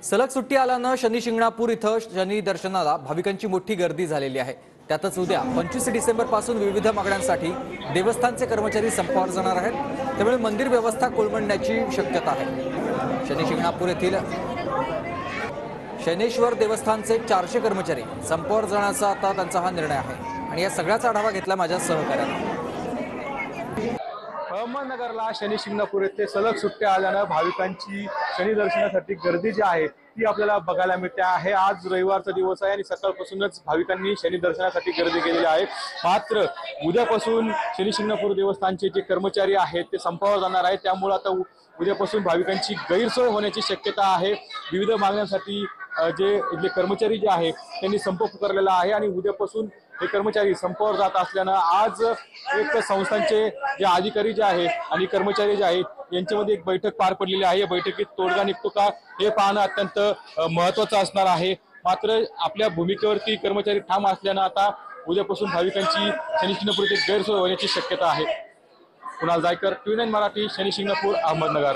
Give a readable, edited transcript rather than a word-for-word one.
सलग सुट्टी आल्यानं शनी शिंगणापूर इथं शनी दर्शनाला भाविकांची मोठी गर्दी झालेली आहे। त्यातच उद्या 25 डिसेंबर पासून विविध मागण्यांसाठी देवस्थानचे कर्मचारी संपावर जाणार आहेत। त्यामुळे मंदिर व्यवस्था कोलमडण्याची शक्यता आहे। शनी शिंगणापूर येथील शनेश्वर देवस्थानचे 400 कर्मचारी संपावर जाण्याचा आता त्यांचा हा निर्णय आहे आणि या सगळ्याचा आढावा घेतला माझ्या सहकार्याने। अहमदनगरला शनी शिंगणापूर येथे सलग सुट्ट्या आल्यानं भाविकांची शनी दर्शनासाठी गर्दी जी आहे ती आपल्याला बघायला मिळते आहे। आज रविवारचा दिवस आहे आणि सकाळपासूनच भाविकांनी शनी दर्शनासाठी गर्दी केलेली आहे। मात्र उद्यापासून शनी शिंगणापूर देवस्थानचे जे कर्मचारी आहेत ते संपावर जाणार आहेत। त्यामुळे आता उद्यापासून भाविकांची गैरसोय होण्याची शक्यता आहे। विविध मागण्यांसाठी जे कर्मचारी जे आहेत त्यांनी संप पुकारलेला आहे आणि उद्यापासून हे कर्मचारी संपावर जात असल्यानं आज एक संस्थांचे जे अधिकारी जे आहेत आणि कर्मचारी जे आहेत यांच्यामध्ये एक बैठक पार पडलेली आहे। या बैठकीत तोडगा निघतो का हे पाहणं अत्यंत महत्त्वाचं असणार आहे। मात्र आपल्या भूमिकेवरती कर्मचारी ठाम असल्यानं आता उद्यापासून भाविकांची शनी शिंगणापूर येथे गैरसोय होण्याची शक्यता आहे। कुणाल जायकर, TV9 मराठी, शनी शिंगणापूर, अहमदनगर।